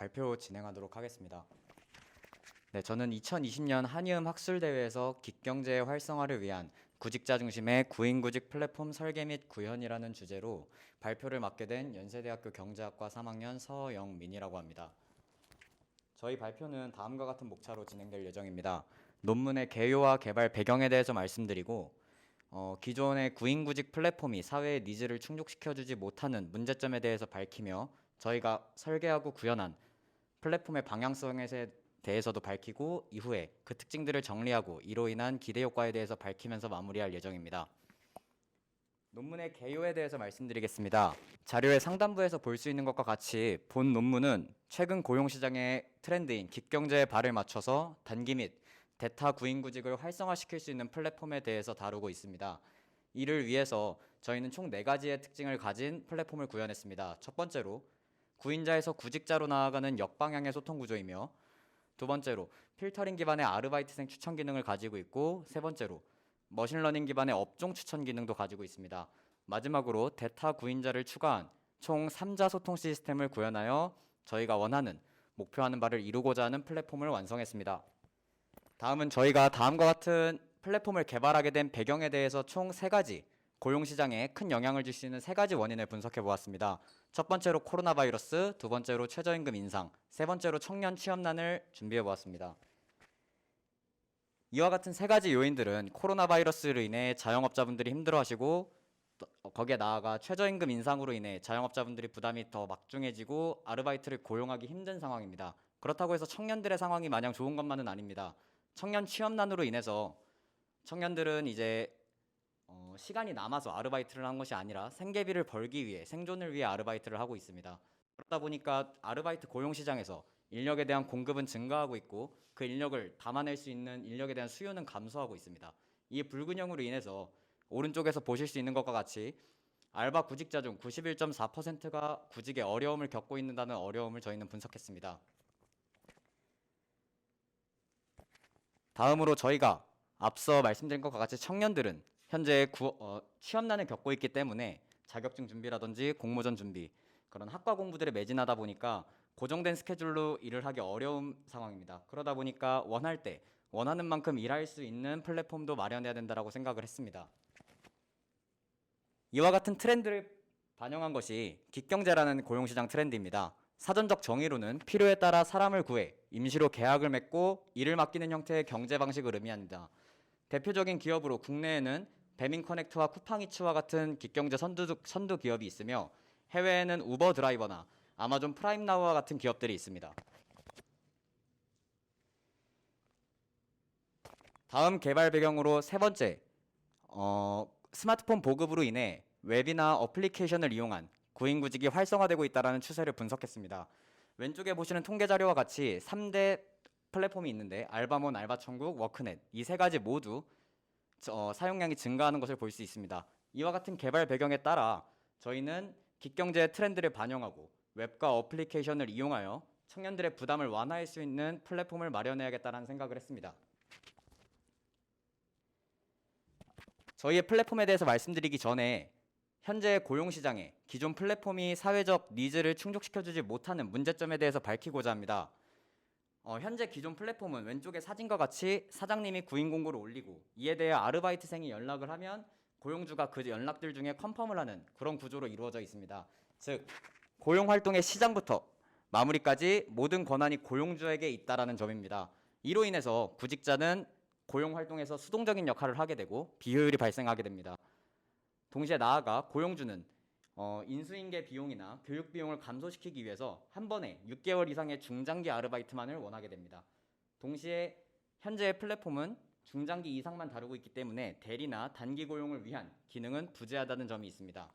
발표 진행하도록 하겠습니다. 네, 저는 2020년 한이음 학술대회에서 기경제의 활성화를 위한 구직자 중심의 구인구직 플랫폼 설계 및 구현이라는 주제로 발표를 맡게 된 연세대학교 경제학과 3학년 서영민이라고 합니다. 저희 발표는 다음과 같은 목차로 진행될 예정입니다. 논문의 개요와 개발 배경에 대해서 말씀드리고 기존의 구인구직 플랫폼이 사회의 니즈를 충족시켜주지 못하는 문제점에 대해서 밝히며 저희가 설계하고 구현한 플랫폼의 방향성에 대해서도 밝히고 이후에 그 특징들을 정리하고 이로 인한 기대 효과에 대해서 밝히면서 마무리할 예정입니다. 논문의 개요에 대해서 말씀드리겠습니다. 자료의 상단부에서 볼 수 있는 것과 같이 본 논문은 최근 고용시장의 트렌드인 깃경제에 발을 맞춰서 단기 및 대타 구인구직을 활성화시킬 수 있는 플랫폼에 대해서 다루고 있습니다. 이를 위해서 저희는 총 4가지의 특징을 가진 플랫폼을 구현했습니다. 첫 번째로 구인자에서 구직자로 나아가는 역방향의 소통 구조이며, 두 번째로 필터링 기반의 아르바이트생 추천 기능을 가지고 있고, 세 번째로 머신러닝 기반의 업종 추천 기능도 가지고 있습니다. 마지막으로 대타 구인자를 추가한 총 3자 소통 시스템을 구현하여 저희가 원하는 목표하는 바를 이루고자 하는 플랫폼을 완성했습니다. 다음은 저희가 다음과 같은 플랫폼을 개발하게 된 배경에 대해서 총 3가지 고용시장에 큰 영향을 줄 수 있는 3가지 원인을 분석해 보았습니다. 첫 번째로 코로나 바이러스, 두 번째로 최저임금 인상, 세 번째로 청년 취업난을 준비해 보았습니다. 이와 같은 3가지 요인들은 코로나 바이러스로 인해 자영업자분들이 힘들어하시고, 거기에 나아가 최저임금 인상으로 인해 자영업자분들이 부담이 더 막중해지고 아르바이트를 고용하기 힘든 상황입니다. 그렇다고 해서 청년들의 상황이 마냥 좋은 것만은 아닙니다. 청년 취업난으로 인해서 청년들은 이제 시간이 남아서 아르바이트를 한 것이 아니라 생계비를 벌기 위해, 생존을 위해 아르바이트를 하고 있습니다. 그러다 보니까 아르바이트 고용 시장에서 인력에 대한 공급은 증가하고 있고 그 인력을 담아낼 수 있는 인력에 대한 수요는 감소하고 있습니다. 이 불균형으로 인해서 오른쪽에서 보실 수 있는 것과 같이 알바 구직자 중 91.4%가 구직에 어려움을 겪고 있다는 어려움을 저희는 분석했습니다. 다음으로 저희가 앞서 말씀드린 것과 같이 청년들은 현재 취업난을 겪고 있기 때문에 자격증 준비라든지 공모전 준비, 그런 학과 공부들에 매진하다 보니까 고정된 스케줄로 일을 하기 어려운 상황입니다. 그러다 보니까 원할 때 원하는 만큼 일할 수 있는 플랫폼도 마련해야 된다고 생각을 했습니다. 이와 같은 트렌드를 반영한 것이 깃경제라는 고용시장 트렌드입니다. 사전적 정의로는 필요에 따라 사람을 구해 임시로 계약을 맺고 일을 맡기는 형태의 경제 방식을 의미합니다. 대표적인 기업으로 국내에는 배민커넥트와 쿠팡이츠와 같은 깃경제 선두 기업이 있으며, 해외에는 우버 드라이버나 아마존 프라임나우와 같은 기업들이 있습니다. 다음 개발 배경으로 세 번째, 스마트폰 보급으로 인해 웹이나 어플리케이션을 이용한 구인구직이 활성화되고 있다는 추세를 분석했습니다. 왼쪽에 보시는 통계 자료와 같이 3대 플랫폼이 있는데 알바몬, 알바천국, 워크넷, 이 3가지 모두 사용량이 증가하는 것을 볼 수 있습니다. 이와 같은 개발 배경에 따라 저희는 깃경제의 트렌드를 반영하고 웹과 어플리케이션을 이용하여 청년들의 부담을 완화할 수 있는 플랫폼을 마련해야겠다는 생각을 했습니다. 저희의 플랫폼에 대해서 말씀드리기 전에 현재 고용시장에 기존 플랫폼이 사회적 니즈를 충족시켜주지 못하는 문제점에 대해서 밝히고자 합니다. 현재 기존 플랫폼은 왼쪽의 사진과 같이 사장님이 구인 공고를 올리고 이에 대해 아르바이트생이 연락을 하면 고용주가 그 연락들 중에 컨펌을 하는 그런 구조로 이루어져 있습니다. 즉, 고용활동의 시작부터 마무리까지 모든 권한이 고용주에게 있다라는 점입니다. 이로 인해서 구직자는 고용활동에서 수동적인 역할을 하게 되고 비효율이 발생하게 됩니다. 동시에 나아가 고용주는 인수인계 비용이나 교육 비용을 감소시키기 위해서 한 번에 6개월 이상의 중장기 아르바이트만을 원하게 됩니다. 동시에 현재의 플랫폼은 중장기 이상만 다루고 있기 때문에 대리나 단기 고용을 위한 기능은 부재하다는 점이 있습니다.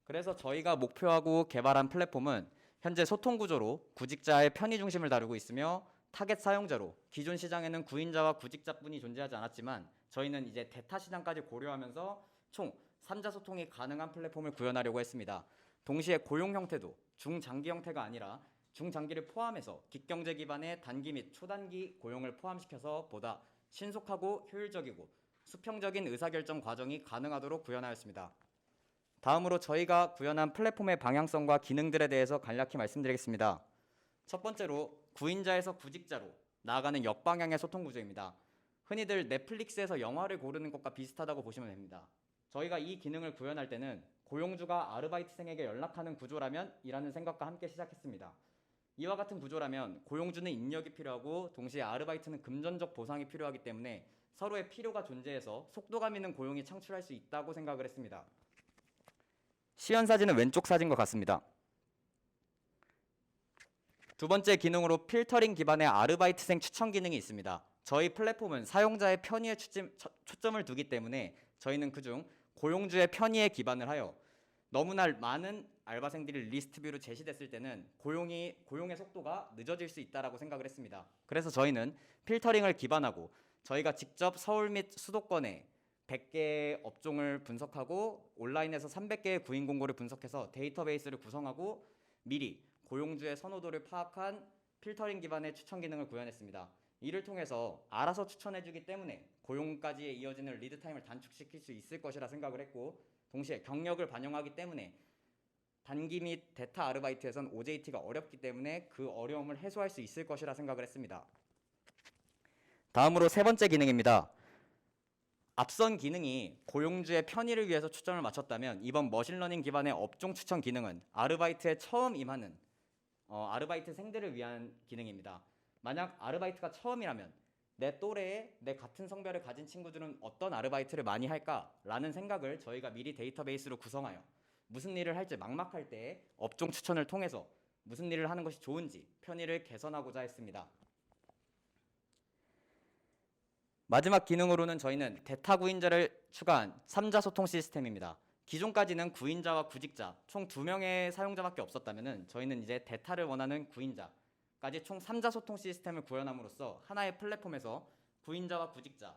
그래서 저희가 목표하고 개발한 플랫폼은 현재 소통 구조로 구직자의 편의 중심을 다루고 있으며, 타겟 사용자로 기존 시장에는 구인자와 구직자뿐이 존재하지 않았지만 저희는 이제 대타 시장까지 고려하면서 총 3자 소통이 가능한 플랫폼을 구현하려고 했습니다. 동시에 고용 형태도 중장기 형태가 아니라 중장기를 포함해서 깃경제 기반의 단기 및 초단기 고용을 포함시켜서 보다 신속하고 효율적이고 수평적인 의사결정 과정이 가능하도록 구현하였습니다. 다음으로 저희가 구현한 플랫폼의 방향성과 기능들에 대해서 간략히 말씀드리겠습니다. 첫 번째로 구인자에서 구직자로 나아가는 역방향의 소통 구조입니다. 흔히들 넷플릭스에서 영화를 고르는 것과 비슷하다고 보시면 됩니다. 저희가 이 기능을 구현할 때는 고용주가 아르바이트생에게 연락하는 구조라면 이라는 생각과 함께 시작했습니다. 이와 같은 구조라면 고용주는 인력이 필요하고 동시에 아르바이트는 금전적 보상이 필요하기 때문에 서로의 필요가 존재해서 속도감 있는 고용이 창출할 수 있다고 생각을 했습니다. 시연 사진은 왼쪽 사진과 같습니다. 두 번째 기능으로 필터링 기반의 아르바이트생 추천 기능이 있습니다. 저희 플랫폼은 사용자의 편의에 초점을 두기 때문에 저희는 그중 고용주의 편의에 기반을 하여 너무나 많은 알바생들이 리스트뷰로 제시됐을 때는 고용의 속도가 늦어질 수 있다고 생각을 했습니다. 그래서 저희는 필터링을 기반하고 저희가 직접 서울 및 수도권에 100개의 업종을 분석하고 온라인에서 300개의 구인 공고를 분석해서 데이터베이스를 구성하고 미리 고용주의 선호도를 파악한 필터링 기반의 추천 기능을 구현했습니다. 이를 통해서 알아서 추천해주기 때문에 고용까지 이어지는 리드 타임을 단축시킬 수 있을 것이라 생각을 했고, 동시에 경력을 반영하기 때문에 단기 및 대타 아르바이트에선 OJT가 어렵기 때문에 그 어려움을 해소할 수 있을 것이라 생각을 했습니다. 다음으로 세 번째 기능입니다. 앞선 기능이 고용주의 편의를 위해서 초점을 맞췄다면 이번 머신러닝 기반의 업종 추천 기능은 아르바이트에 처음 임하는 아르바이트생들을 위한 기능입니다. 만약 아르바이트가 처음이라면 내 또래의 내 같은 성별을 가진 친구들은 어떤 아르바이트를 많이 할까라는 생각을 저희가 미리 데이터베이스로 구성하여 무슨 일을 할지 막막할 때 업종 추천을 통해서 무슨 일을 하는 것이 좋은지 편의를 개선하고자 했습니다. 마지막 기능으로는 저희는 대타 구인자를 추가한 3자 소통 시스템입니다. 기존까지는 구인자와 구직자 총 2명의 사용자밖에 없었다면 저희는 이제 대타를 원하는 구인자까지 총 3자 소통 시스템을 구현함으로써 하나의 플랫폼에서 구인자와 구직자,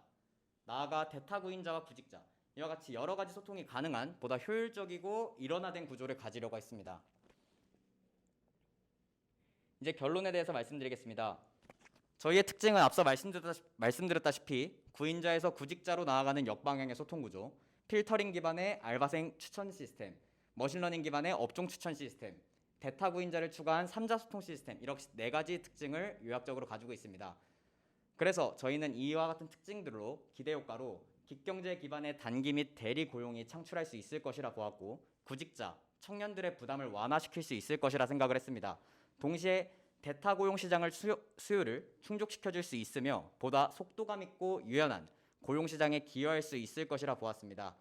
나아가 대타 구인자와 구직자 이와 같이 여러 가지 소통이 가능한 보다 효율적이고 일원화된 구조를 가지려고 했습니다. 이제 결론에 대해서 말씀드리겠습니다. 저희의 특징은 앞서 말씀드렸다시피 구인자에서 구직자로 나아가는 역방향의 소통 구조, 필터링 기반의 알바생 추천 시스템, 머신러닝 기반의 업종 추천 시스템, 대타 구인자를 추가한 3자 소통 시스템, 이렇게 4가지 특징을 요약적으로 가지고 있습니다. 그래서 저희는 이와 같은 특징들로 기대 효과로 기경제 기반의 단기 및 대리 고용이 창출할 수 있을 것이라 보았고, 구직자, 청년들의 부담을 완화시킬 수 있을 것이라 생각을 했습니다. 동시에 대타 고용 시장을 수요를 충족시켜줄 수 있으며 보다 속도감 있고 유연한 고용 시장에 기여할 수 있을 것이라 보았습니다.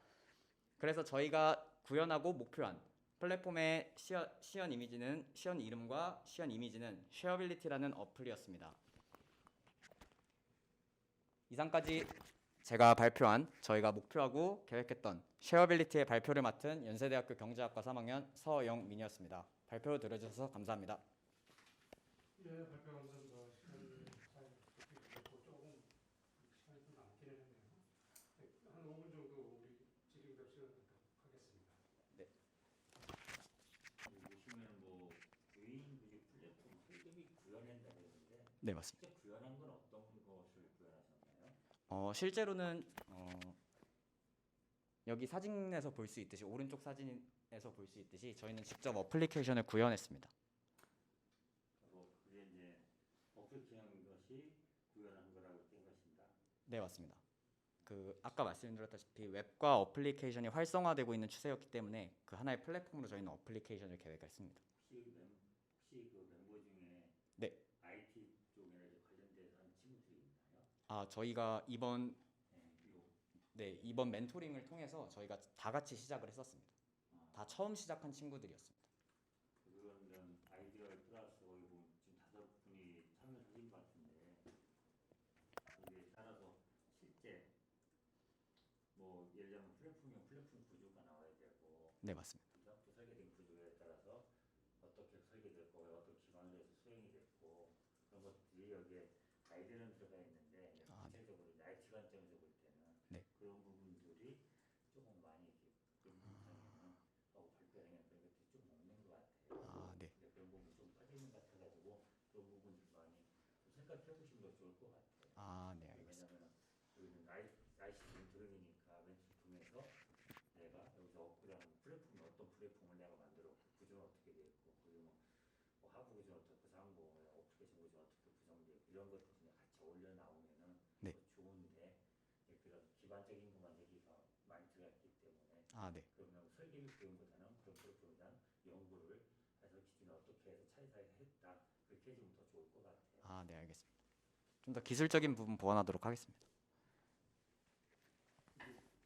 그래서 저희가 구현하고 목표한 플랫폼의 시연 이름과 시연 이미지는 쉐어빌리티라는 어플이었습니다. 이상까지 제가 발표한 저희가 목표하고 계획했던 쉐어빌리티의 발표를 맡은 연세대학교 경제학과 3학년 서영민이었습니다. 발표 들어주셔서 감사합니다. 예, 발표 감사합니다. 시간이 잘 됐고 조금 시간이 좀 남기는 했네요. 한 5분 정도 우리 질의응답 시간 갖도록 하겠습니다. 네. 보시면 뭐 구인구직 플랫폼 설계비 구현한다고 했는데 네, 맞습니다. 직접 구현한 건 어떤 것을 구현하셨나요? 실제로는 여기 사진에서 볼 수 있듯이 오른쪽 사진에서 볼 수 있듯이 저희는 직접 어플리케이션을 구현했습니다. 그게 이제 어플리케이션 것이 구현한 거라고 된 것입니다. 네, 맞습니다. 아까 말씀드렸다시피 웹과 어플리케이션이 활성화되고 있는 추세였기 때문에 그 하나의 플랫폼으로 저희는 어플리케이션을 계획했습니다. 혹시 그 멤버 중에 네. IT 쪽에 관련돼서 하는 친구들이 있나요? 저희가 이번 네, 이번 멘토링을 통해서 저희가 다 같이 시작을 했었습니다. 다 처음 시작한 친구들이었습니다. 그런 아이디어를 플러스 거기 보면 지금 5분이 참여하신 것 같은데 거기에 따라서 실제 뭐 예를 들면 플랫폼 구조가 나와야 되고 네, 맞습니다. 또 설계된 구조에 따라서 어떻게 설계됐고 어떤 기반으로 해서 수행이 됐고 그런 것들이 여기에 가이드는 들어가 있는데 구체적으로 이제 IT 관점에서 볼 때는 네. 그런 부분들이 조금 많이 이렇게 발표하면 그런 것들이 좀 없는 것 같아요. 네. 그런 부분이 좀 빠지는 것 같아가지고 그런 부분들 많이 생각해 보시면 더 좋을 것 같아요. 네, 알겠습니다. 왜냐면 여기는 IC 드론이니까 멘트를 통해서 내가 여기서 업그레이드하는 플랫폼 플랫폼을 내가 만들었고 구조는 어떻게 돼 있고 그리고 뭐 하부 구조는 어떻고 상부 어플리케이션 구조는 어떻게 구성되고 이런 것들이 그냥 같이 어울려 나오면은 네. 더 좋은데 이제 그런 기반적인 것만 얘기가 많이 들어갔기 때문에 아, 네. 그러면 설계 및 구현보다는 그런 플랫폼에 대한 연구를 해서 기준을 어떻게 해서 차이사에서 했다 그렇게 해주면 더 좋을 것 같아요. 아, 네, 알겠습니다. 좀 더 기술적인 부분 보완하도록 하겠습니다.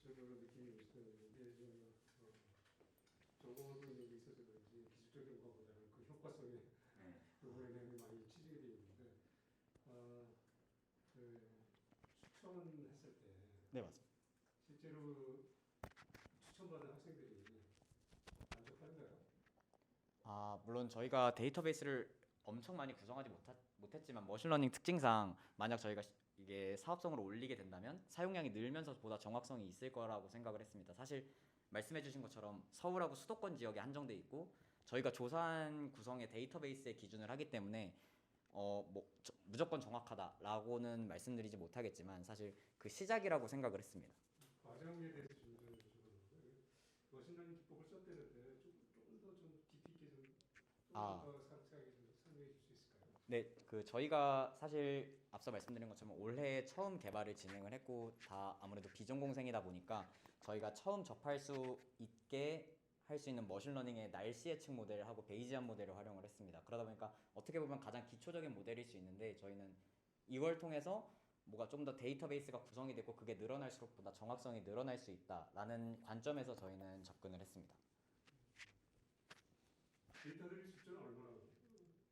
저도 느낌이 있어요. 이게 적어도 여기 있어서 그런지 기술적인 것보다는 그 효과성에 네. 부분에 대해 많이 치중이 되어 있는데 그 추천했을 때 네, 맞습니다. 실제로 추천받은 학생들이 만족하는가요? 아, 물론 저희가 데이터베이스를 엄청 많이 구성하지 못했지만 머신러닝 특징상 만약 저희가 이게 사업성으로 올리게 된다면 사용량이 늘면서 보다 정확성이 있을 거라고 생각을 했습니다. 사실 말씀해주신 것처럼 서울하고 수도권 지역에 한정돼 있고 저희가 조사한 구성의 데이터베이스의 기준을 하기 때문에 무조건 정확하다라고는 말씀드리지 못하겠지만 사실 그 시작이라고 생각을 했습니다. 과정에 대해서 좀 머신러닝 기법을 썼다는데 조금 더 좀 깊이 있게 좀 아. 더 상세하게 좀 설명해 줄 수 있을까요? 네, 그 저희가 사실 앞서 말씀드린 것처럼 올해 처음 개발을 진행을 했고 다 아무래도 비전공생이다 보니까 저희가 처음 접할 수 있게 할 수 있는 머신러닝의 날씨 예측 모델하고 베이지안 모델을 활용을 했습니다. 그러다 보니까 어떻게 보면 가장 기초적인 모델일 수 있는데 저희는 이걸 통해서 뭐가 좀 더 데이터베이스가 구성이 되고 그게 늘어날수록 보다 정확성이 늘어날 수 있다라는 관점에서 저희는 접근을 했습니다. 데이터들이 숫자는 얼마나?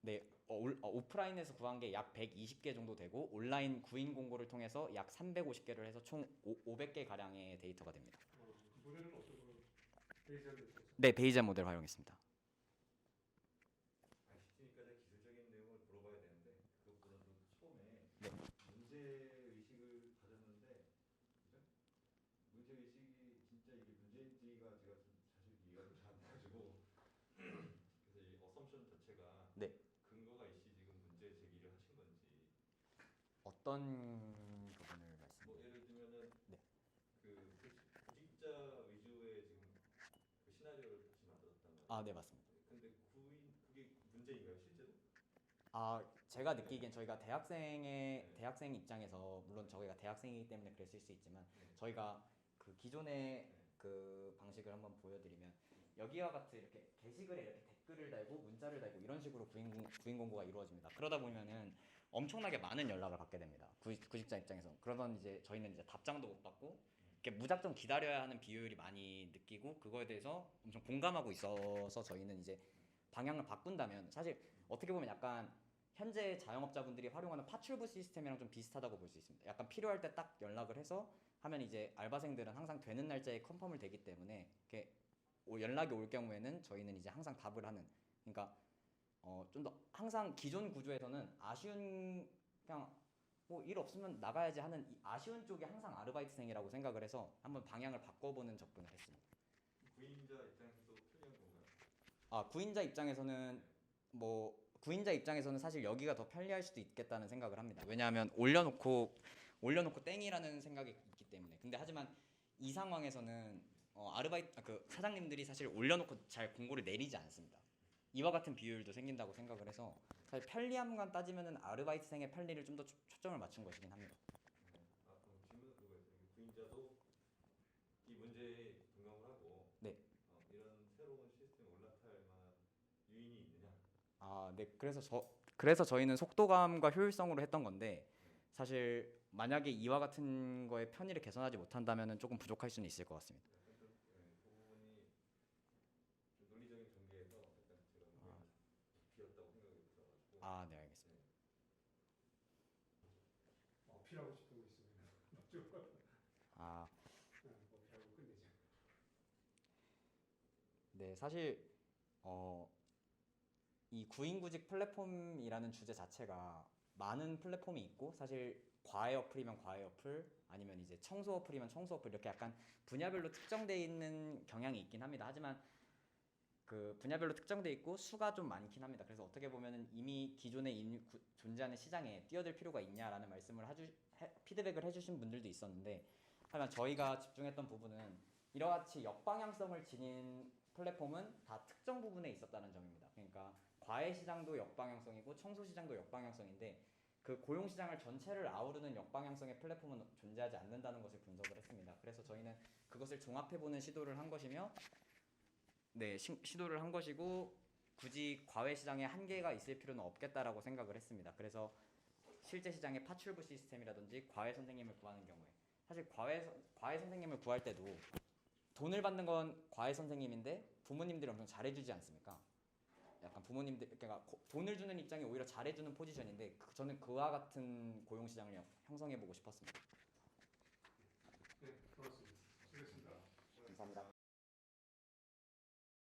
네, 오프라인에서 구한 게 약 120개 정도 되고 온라인 구인 공고를 통해서 약 350개를 해서 총 500개 가량의 데이터가 됩니다. 그 모델은 어떤 거 베이지한 데서? 네, 베이지안 모델 활용했습니다. 아쉽으니까 이제 기술적인 내용을 물어봐야 되는데 그것보다도 처음에 네. 문제 의식을 가졌는데 그죠? 문제 의식이 진짜 이게 문제인지가 제가 좀 사실 이해가 좀 잘 안 돼가지고 그래서 이 어썸션 자체가 네. 근거가 있이 지금 문제 제기를 하신 건지 어떤 부분을 뭐 말씀드려요? 예를 들면은 네. 그 구직자 위주의 지금 그 시나리오를 같이 만들었단 말이에요. 아, 네, 맞습니다. 근데 그게 문제인가요 실제로? 아, 제가 네. 느끼기엔 저희가 네. 대학생 입장에서 물론 저희가 대학생이기 때문에 그랬을 수 있지만 네. 저희가 그 기존의 네. 그 방식을 한번 보여드리면 여기와 같이 이렇게 게시글에 이렇게 댓글을 달고 문자를 달고 이런 식으로 구인 공고가 이루어집니다. 그러다 보면은 엄청나게 많은 연락을 받게 됩니다. 구직자 입장에서. 그러던 이제 저희는 이제 답장도 못 받고 이렇게 무작정 기다려야 하는 비효율이 많이 느끼고 그거에 대해서 엄청 공감하고 있어서 저희는 이제 방향을 바꾼다면 사실 어떻게 보면 약간 현재 자영업자분들이 활용하는 파출부 시스템이랑 좀 비슷하다고 볼 수 있습니다. 약간 필요할 때 딱 연락을 해서 하면 이제 알바생들은 항상 되는 날짜에 컨펌을 되기 때문에 이렇게 연락이 올 경우에는 저희는 이제 항상 답을 하는. 그러니까 좀 더 항상 기존 구조에서는 아쉬운 그냥 뭐 일 없으면 나가야지 하는 이 아쉬운 쪽이 항상 아르바이트생이라고 생각을 해서 한번 방향을 바꿔보는 접근을 했습니다. 구인자 입장에서도 편리한 건가요? 아, 구인자 입장에서는 사실 여기가 더 편리할 수도 있겠다는 생각을 합니다. 왜냐하면 올려놓고 땡이라는 생각이 있기 때문에. 근데 하지만 이 상황에서는 그 사장님들이 사실 올려놓고 잘 공고를 내리지 않습니다. 이와 같은 비율도 생긴다고 생각을 해서 사실 편리함만 따지면은 아르바이트생의 편리를 좀 더 초점을 맞춘 것이긴 합니다. 네. 그럼 질문은 그거예요. 구인자도 이 문제에 공감을 하고 네. 이런 새로운 시스템에 올라탈 만한 유인이 있느냐? 아, 네. 그래서 저희는 속도감과 효율성으로 했던 건데 사실 만약에 이와 같은 거에 편의를 개선하지 못한다면은 조금 부족할 수는 있을 것 같습니다. 약간 좀 그 부분이 좀 논리적인 전개에서 약간 제가 의견이 비었다고 생각이 들어가지고. 아, 네, 알겠습니다. 어필하고 싶은 거 있으면 먼저 아, 어필하고 끝내자. 네, 사실 이 구인구직 플랫폼이라는 주제 자체가 많은 플랫폼이 있고 사실 과외 어플이면 과외 어플 아니면 이제 청소 어플이면 청소 어플 이렇게 약간 분야별로 특정돼 있는 경향이 있긴 합니다. 하지만 그 분야별로 특정돼 있고 수가 좀 많긴 합니다. 그래서 어떻게 보면은 이미 기존에 존재하는 시장에 뛰어들 필요가 있냐라는 말씀을 피드백을 해주신 분들도 있었는데 하지만 저희가 집중했던 부분은 이와 같이 역방향성을 지닌 플랫폼은 다 특정 부분에 있었다는 점입니다. 그러니까 과외 시장도 역방향성이고 청소 시장도 역방향성인데 그 고용 시장을 전체를 아우르는 역방향성의 플랫폼은 존재하지 않는다는 것을 분석을 했습니다. 그래서 저희는 그것을 종합해보는 시도를 한 것이며, 네, 시도를 한 것이고 굳이 과외 시장에 한계가 있을 필요는 없겠다라고 생각을 했습니다. 그래서 실제 시장의 파출부 시스템이라든지 과외 선생님을 구하는 경우에 사실 과외 선생님을 구할 때도 돈을 받는 건 과외 선생님인데 부모님들이 엄청 잘해주지 않습니까? 약간 부모님들 그러니까 돈을 주는 입장이 오히려 잘해주는 포지션인데 저는 그와 같은 고용 시장을 형성해보고 싶었습니다. 네, 고맙습니다. 수고했습니다. 감사합니다.